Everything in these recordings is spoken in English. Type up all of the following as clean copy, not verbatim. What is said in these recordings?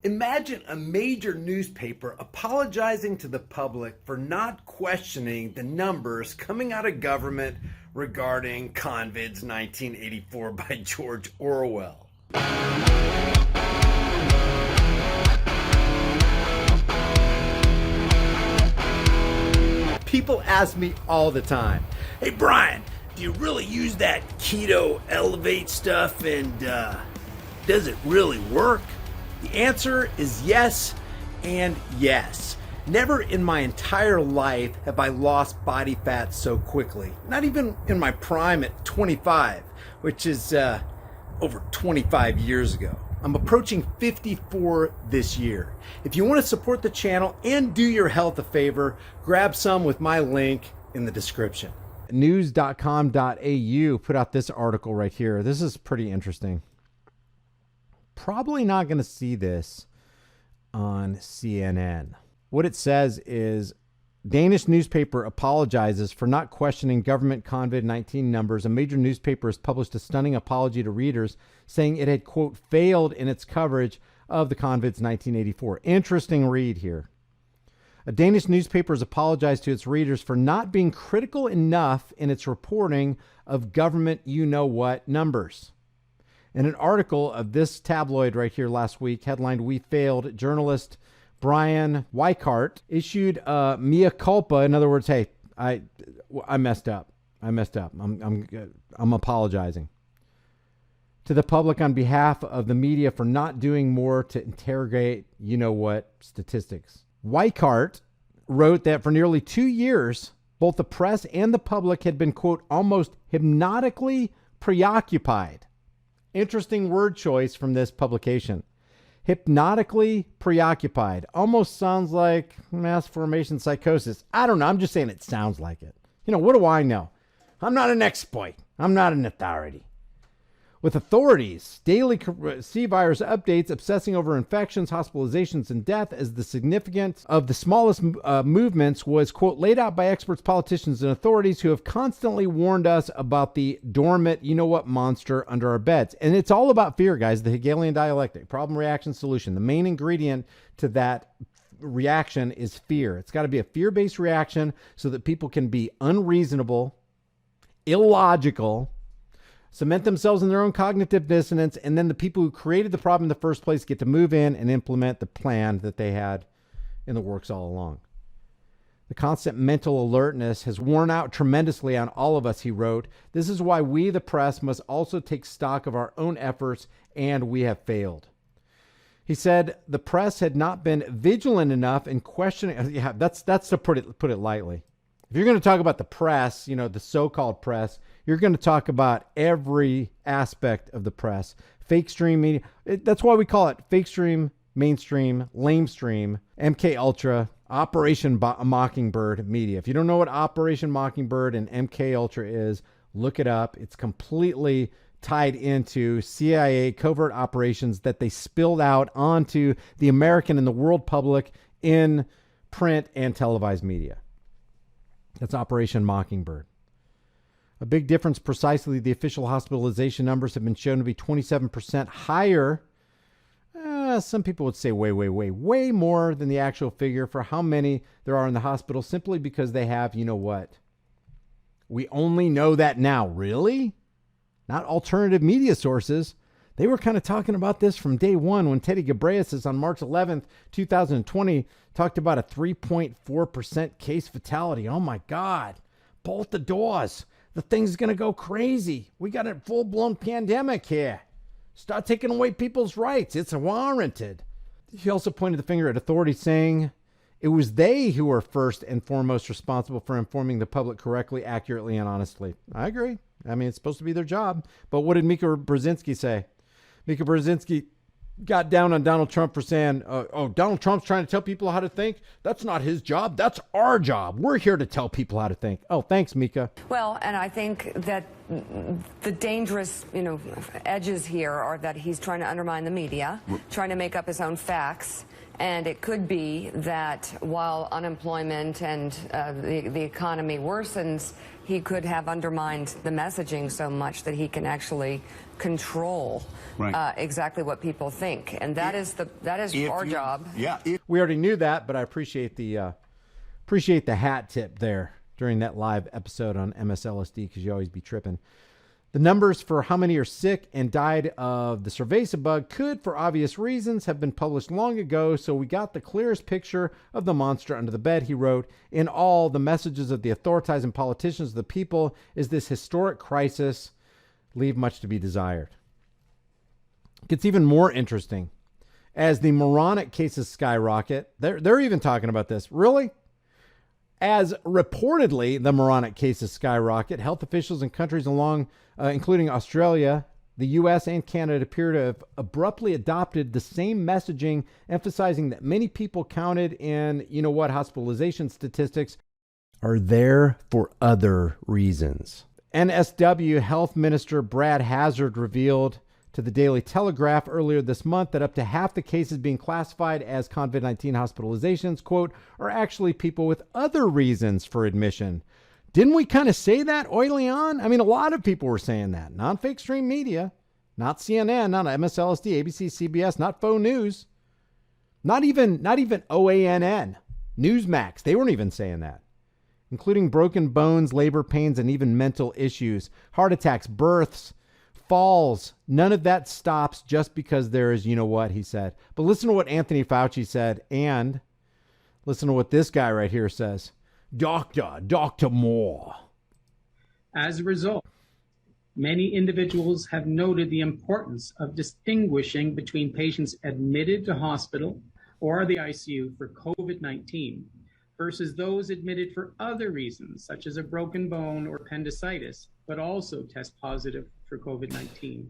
Imagine a major newspaper apologizing to the public for not questioning the numbers coming out of government regarding COVID's 1984 by George Orwell. People ask me all the time, "Hey Brian, do you really use that keto elevate stuff and does it really work?" The answer is yes and yes. Never in my entire life have I lost body fat so quickly. Not even in my prime at 25, which is over 25 years ago. I'm approaching 54 this year. If you want to support the channel and do your health a favor, grab some with my link in the description. News.com.au put out this article right here. This is pretty interesting. Probably not going to see this on CNN. What it says is Danish newspaper apologizes for not questioning government COVID-19 numbers. A major newspaper has published a stunning apology to readers, saying it had, quote, failed in its coverage of the COVID's 1984. Interesting read here. A Danish newspaper has apologized to its readers for not being critical enough in its reporting of government you-know-what numbers. In an article of this tabloid right here last week, headlined "We Failed," journalist Brian Weichart issued a mea culpa. In other words, hey, I messed up. I'm apologizing to the public on behalf of the media for not doing more to interrogate you-know-what statistics. Weichart wrote that for nearly 2 years, both the press and the public had been, quote, almost hypnotically preoccupied. Interesting word choice from this publication. Hypnotically preoccupied. Almost sounds like mass formation psychosis. I don't know. I'm just saying it sounds like it. You know, what do I know? I'm not an expert. I'm not an authority. With authorities daily see virus updates obsessing over infections, hospitalizations, and death as the significance of the smallest movements was, quote, laid out by experts, politicians, and authorities who have constantly warned us about the dormant, you-know-what monster under our beds. And it's all about fear, guys, the Hegelian dialectic, problem, reaction, solution. The main ingredient to that reaction is fear. It's got to be a fear-based reaction so that people can be unreasonable, illogical, cement themselves in their own cognitive dissonance, and then the people who created the problem in the first place get to move in and implement the plan that they had in the works all along. The constant mental alertness has worn out tremendously on all of us, he wrote. This is why we, the press, must also take stock of our own efforts, and we have failed. He said the press had not been vigilant enough in questioning. Yeah, that's to put it lightly. If you're going to talk about the press, you know, the so-called press, you're going to talk about every aspect of the press. Fake stream media. That's why we call it fake stream, mainstream, lamestream, MK Ultra, Operation Mockingbird media. If you don't know what Operation Mockingbird and MK Ultra is, look it up. It's completely tied into CIA covert operations that they spilled out onto the American and the world public in print and televised media. That's Operation Mockingbird. A big difference precisely. The official hospitalization numbers have been shown to be 27% higher. Some people would say way more than the actual figure for how many there are in the hospital simply because they have, you know what? We only know that now. Really? Not alternative media sources. They were kind of talking about this from day one when Teddy Ghebreyesus on March 11th, 2020, talked about a 3.4% case fatality. Oh my God. Bolt the doors. The thing's going to go crazy. We got a full-blown pandemic here. Start taking away people's rights. It's warranted. He also pointed the finger at authorities, saying it was they who were first and foremost responsible for informing the public correctly, accurately, and honestly. I agree. I mean, it's supposed to be their job. But what did Mika Brzezinski say? Mika Brzezinski got down on Donald Trump for saying, Donald Trump's trying to tell people how to think. That's not his job. That's our job. We're here to tell people how to think. Oh, thanks, Mika. Well, and I think that the dangerous, edges here are that he's trying to undermine the media, trying to make up his own facts. And it could be that while unemployment and the economy worsens, he could have undermined the messaging so much that he can actually control exactly what people think. And that is our job. Yeah. We already knew that, but I appreciate the hat tip there during that live episode on MSLSD, because you always be tripping. The numbers for how many are sick and died of the cerveza bug could, for obvious reasons, have been published long ago, so we got the clearest picture of the monster under the bed, he wrote. In all, the messages of the authorities and politicians of the people is this historic crisis leave much to be desired. It gets even more interesting. As the moronic cases skyrocket, they're even talking about this. Really? As reportedly the moronic cases skyrocket, health officials in countries including Australia, the U.S., and Canada appear to have abruptly adopted the same messaging, emphasizing that many people counted in, hospitalization statistics are there for other reasons. NSW Health Minister Brad Hazard revealed to the Daily Telegraph earlier this month that up to half the cases being classified as COVID-19 hospitalizations, quote, are actually people with other reasons for admission. Didn't we kind of say that early on? I mean, a lot of people were saying that. Not fake stream media, not CNN, not MSLSD, ABC, CBS, not faux news, not even OANN, Newsmax. They weren't even saying that. Including broken bones, labor pains, and even mental issues, heart attacks, births, falls. None of that stops just because there is, he said. But listen to what Anthony Fauci said, and listen to what this guy right here says. Dr. Moore. As a result, many individuals have noted the importance of distinguishing between patients admitted to hospital or the ICU for COVID-19 versus those admitted for other reasons, such as a broken bone or appendicitis, but also test positive for COVID-19.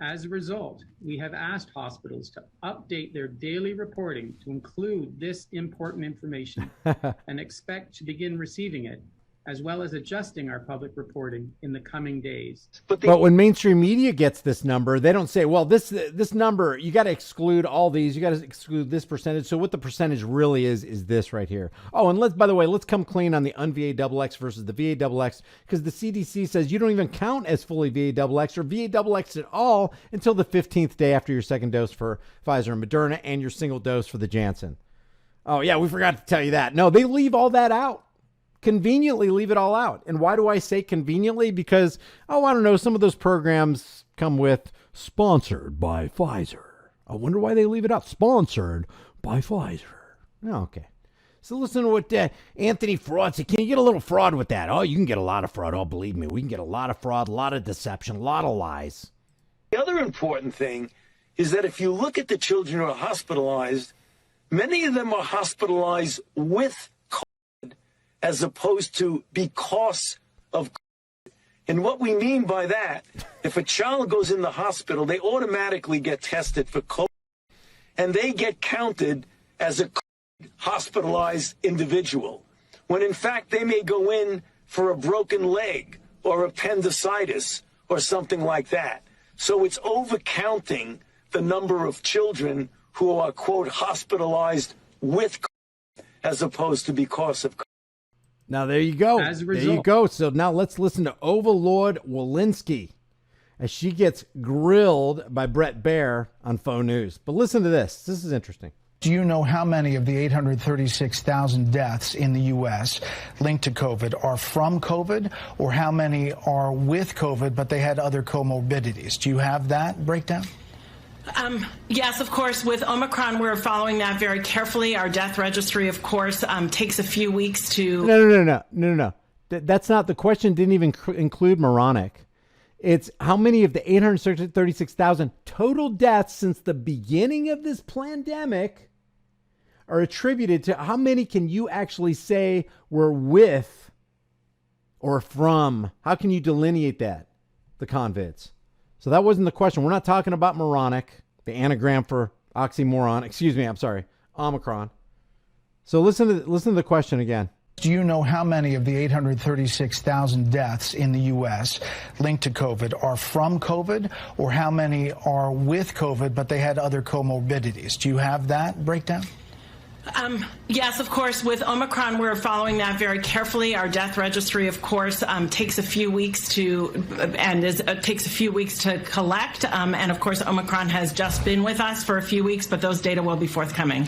As a result, we have asked hospitals to update their daily reporting to include this important information and expect to begin receiving it, as well as adjusting our public reporting in the coming days. But when mainstream media gets this number, they don't say, well, this number, you got to exclude all these. You got to exclude this percentage. So what the percentage really is this right here. Oh, and by the way, let's come clean on the un-VAXX versus the VAXX, because the CDC says you don't even count as fully VAXX or VAXX at all until the 15th day after your second dose for Pfizer and Moderna and your single dose for the Janssen. Oh, yeah, we forgot to tell you that. No, they leave all that out. Conveniently leave it all out. And why do I say conveniently? Because, I don't know, some of those programs come with sponsored by Pfizer. I wonder why they leave it out. Sponsored by Pfizer. Oh, okay. So listen to what Anthony Fraud said. Can you get a little fraud with that? Oh, you can get a lot of fraud. Oh, believe me, we can get a lot of fraud, a lot of deception, a lot of lies. The other important thing is that if you look at the children who are hospitalized, many of them are hospitalized with as opposed to because of COVID. And what we mean by that, if a child goes in the hospital, they automatically get tested for COVID, and they get counted as a hospitalized individual, when in fact they may go in for a broken leg or appendicitis or something like that. So it's overcounting the number of children who are, quote, hospitalized with COVID as opposed to because of COVID. Now, there you go. As a result, there you go. So now let's listen to Overlord Walensky as she gets grilled by Brett Baer on Faux News. But listen to this. This is interesting. Do you know how many of the 836,000 deaths in the U.S. linked to COVID are from COVID, or how many are with COVID, but they had other comorbidities? Do you have that breakdown? Yes, of course. With Omicron, we're following that very carefully. Our death registry, of course, takes a few weeks to... No. That's not the question. Didn't even include moronic. It's how many of the 836,000 total deaths since the beginning of this pandemic are attributed to, how many can you actually say were with or from? How can you delineate that? The convids. So that wasn't the question. We're not talking about moronic, the anagram for oxymoron. Excuse me, I'm sorry, Omicron. So listen to the question again. Do you know how many of the 836,000 deaths in the U.S. linked to COVID are from COVID, or how many are with COVID, but they had other comorbidities? Do you have that breakdown? Yes, of course. With Omicron, we're following that very carefully. Our death registry, of course, takes a few weeks to collect. And of course, Omicron has just been with us for a few weeks, but those data will be forthcoming.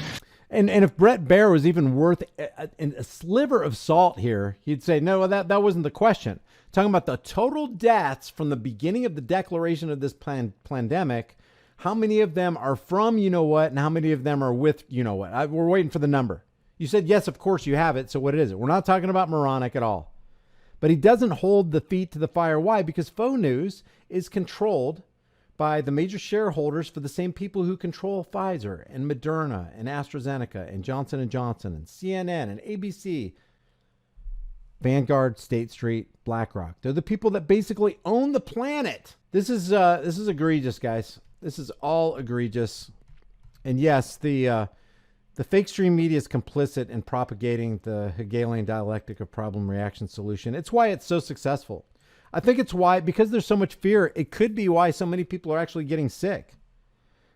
And if Brett Baer was even worth a sliver of salt here, he'd say, no, that wasn't the question. Talking about the total deaths from the beginning of the declaration of this pandemic, how many of them are from you know what, and how many of them are with you know what? We're waiting for the number. You said, yes, of course you have it. So what is it? We're not talking about moronic at all. But he doesn't hold the feet to the fire. Why? Because faux news is controlled by the major shareholders for the same people who control Pfizer and Moderna and AstraZeneca and Johnson & Johnson and CNN and ABC, Vanguard, State Street, BlackRock. They're the people that basically own the planet. This is egregious, guys. This is all egregious. And yes, the fake stream media is complicit in propagating the Hegelian dialectic of problem, reaction, solution. It's why it's so successful. I think it's why, because there's so much fear, it could be why so many people are actually getting sick.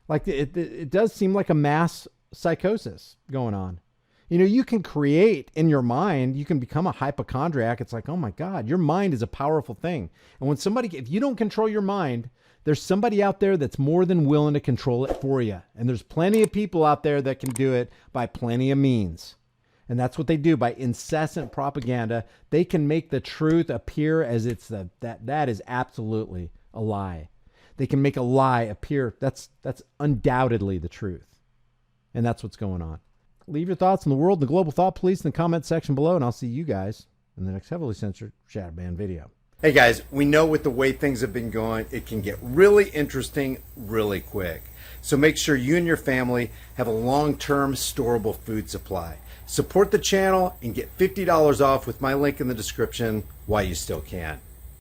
Like it does seem like a mass psychosis going on. You know, you can create in your mind, you can become a hypochondriac. It's like, oh my God, your mind is a powerful thing. And when if you don't control your mind, there's somebody out there that's more than willing to control it for you. And there's plenty of people out there that can do it by plenty of means. And that's what they do by incessant propaganda. They can make the truth appear as that is absolutely a lie. They can make a lie appear. That's undoubtedly the truth. And that's what's going on. Leave your thoughts on the world and the global thought police in the comment section below, and I'll see you guys in the next heavily censored Shadow Ban video. Hey guys, we know with the way things have been going, it can get really interesting really quick. So make sure you and your family have a long-term storable food supply. Support the channel and get $50 off with my link in the description while you still can.